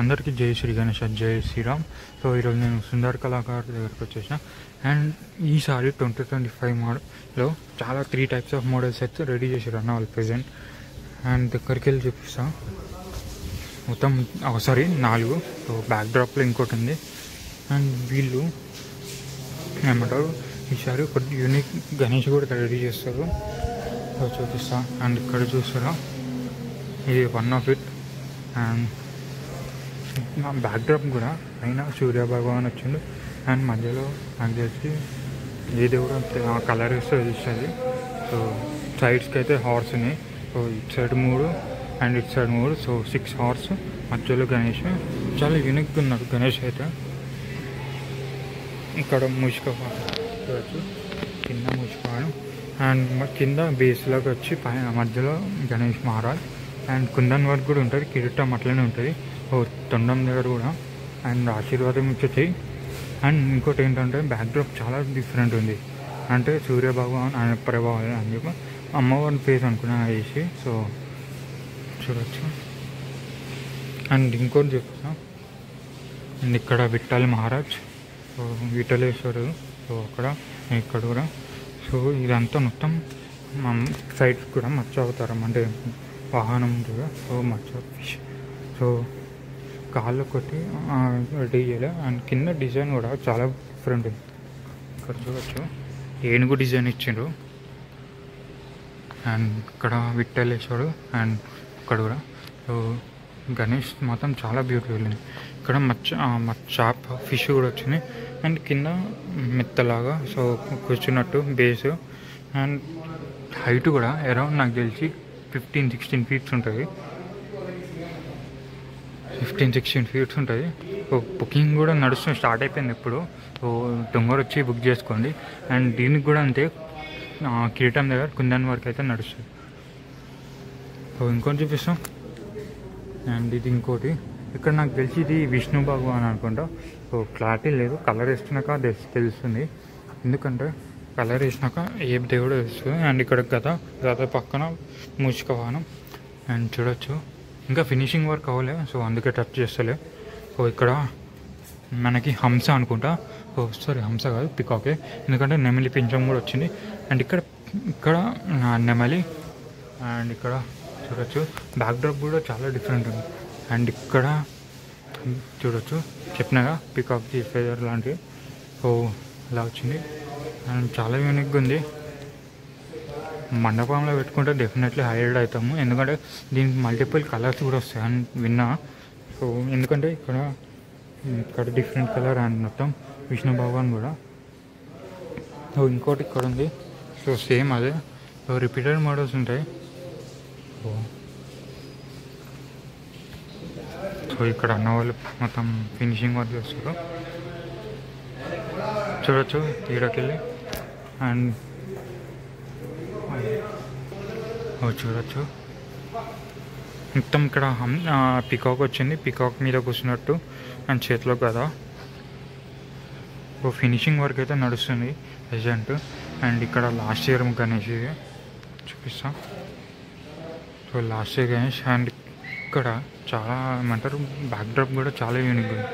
అందరికీ జై శ్రీ గణేష్, జై శ్రీరామ్. సో ఈరోజు నేను సుందర్ కళాకారు దగ్గరికి వచ్చేసిన. అండ్ ఈసారి 2025 మోడల్లో చాలా 3 టైప్స్ ఆఫ్ మోడల్స్ అయితే రెడీ చేశారు అన్న వాళ్ళు ప్రెజెంట్. అండ్ దగ్గరికి వెళ్ళి చూపిస్తా. మొత్తం ఒకసారి 4. సో బ్యాక్ డ్రాప్లో ఇంకోటి ఉంది. అండ్ వీళ్ళు ఏమంటారు, ఈసారి ఒక యూనిక్ గణేష్ కూడా రెడీ చేస్తారు. సో చూపిస్తా. అండ్ ఇక్కడ చూస్తారా, ఇది వన్ ఆఫ్ ఇట్. అండ్ నా బ్యాక్ డ్రాప్ కూడా పైన సూర్య భగవాన్ వచ్చిండు. అండ్ మధ్యలో నాకు తెలిసి ఏ దేవుడు ఆ కలర్ వేస్తే తెలుస్తుంది. సో సైడ్స్కి అయితే హార్స్ ఉన్నాయి. సో ఇటు సైడ్ 3 అండ్ ఇటు సైడ్ 3. సో 6 హార్స్, మధ్యలో గణేష్. చాలా యూనిక్గా ఉన్నాడు గణేష్ అయితే. ఇక్కడ మూషికవాహనం చూడవచ్చు, కింద మూషికవాహనం. అండ్ కింద బేస్లోకి వచ్చి పైన మధ్యలో గణేష్ మహారాజ్. అండ్ కుందన్ వర్క్ కూడా ఉంటుంది, కిరీటం అట్లనే ఉంటుంది. తొండం దగ్గర కూడా. అండ్ ఆశీర్వాదం ఇచ్చేది. అండ్ ఇంకోటి ఏంటంటే బ్యాక్ డ్రాప్ చాలా డిఫరెంట్ ఉంది. అంటే సూర్య భగవాన్ ఆయన ప్రభావం అని చెప్పి అమ్మవారి ఫేస్ అనుకున్నా వేసి. సో చూడవచ్చు. అండ్ ఇంకోటి చెప్తా. అండ్ ఇక్కడ విఠల్ మహారాజ్, సో విఠలేశ్వరుడు. సో అక్కడ ఇక్కడ కూడా. సో ఇదంతా మొత్తం సైడ్స్ కూడా మచ్చ అవతారం, అంటే వాహనం ఉంటుంది. సో మచ్చ ఫిష్. సో కాళ్ళు కొట్టి రెడీ చేయాలి. అండ్ కింద డిజైన్ కూడా చాలా డిఫరెంట్ ఉంది. ఇక్కడ చూడవచ్చు, ఏనుగు డిజైన్ ఇచ్చిండ్రు. అండ్ ఇక్కడ విఠలేశ్వరుడు. అండ్ ఇక్కడ కూడా. సో గణేష్ మాత్రం చాలా బ్యూటిఫుల్ ఉంది. ఇక్కడ మచ్చ ఫిష్ కూడా వచ్చింది. అండ్ కింద మెత్తలాగా, సో కూర్చున్నట్టు బేస్. అండ్ హైట్ కూడా అరౌండ్ నాకు తెలిసి 15-16 ఫీట్స్ ఉంటుంది. 15-16 ఫీట్స్ ఉంటుంది. బుకింగ్ కూడా నడుస్తుంది, స్టార్ట్ అయిపోయింది ఇప్పుడు. సో తొందర వచ్చి బుక్ చేసుకోండి. అండ్ దీనికి కూడా అంతే, కిరీటం దగ్గర కుందన్ వరకు అయితే నడుస్తుంది. సో ఇంకోటి చూపిస్తాం. అండ్ ఇది ఇంకోటి. ఇక్కడ నాకు తెలిసి ఇది విష్ణు భగవాన్ అనుకుంటా. సో క్లారిటీ లేదు, కలర్ వేసినాక తెలుస్తుంది. ఎందుకంటే కలర్ వేసినాక ఏ దేవుడు తెలుస్తుంది. అండ్ ఇక్కడ గద పక్కన మూషిక వాహనం. అండ్ చూడొచ్చు, ఇంకా ఫినిషింగ్ వర్క్ అవ్వలే, సో అందుకే టచ్ చేస్తలే. సో ఇక్కడ మనకి హంస అనుకుంటా. సో సారీ, హంస కాదు, పికాకే. ఎందుకంటే నెమలి పింఛం కూడా వచ్చింది. అండ్ ఇక్కడ నెమలి. అండ్ ఇక్కడ చూడొచ్చు, బ్యాక్ డ్రాప్ కూడా చాలా డిఫరెంట్ ఉంది. అండ్ ఇక్కడ చూడొచ్చు, చెప్పినగా పికాక్కి ఫెదర్ లాంటివి. సో ఇలా వచ్చింది. అండ్ చాలా యూనిక్గా ఉంది. మండపంలో పెట్టుకుంటే డెఫినెట్లీ హైలైట్ అవుతాము, ఎందుకంటే దీనికి మల్టిపుల్ కలర్స్ కూడా వస్తాయి అని విన్నా. సో ఎందుకంటే ఇక్కడ డిఫరెంట్ కలర్. అండ్ మొత్తం విష్ణు భగవాన్ కూడా. సో ఇంకోటి ఇక్కడ ఉంది. సో సేమ్ అదే. సో రిపీటెడ్ మోడల్స్ ఉంటాయి. సో ఇక్కడ అన్న వాళ్ళు మొత్తం ఫినిషింగ్ వర్క్ చేస్తారు. చూడొచ్చు ఈడకెళ్ళి. అండ్ చూడొచ్చు మొత్తం ఇక్కడ పికాక్ వచ్చింది, పికాక్ మీద కూర్చున్నట్టు. అండ్ చేతిలో కదా. సో ఫినిషింగ్ వర్క్ అయితే నడుస్తుంది ప్రెజెంట్. అండ్ ఇక్కడ లాస్ట్ ఇయర్ గణేష్ చూపిస్తాం. So last year Ganesh. And ఇక్కడ చాలా ఏమంటారు, బ్యాక్ డ్రాప్ కూడా చాలా యూనిక్ ఉంది.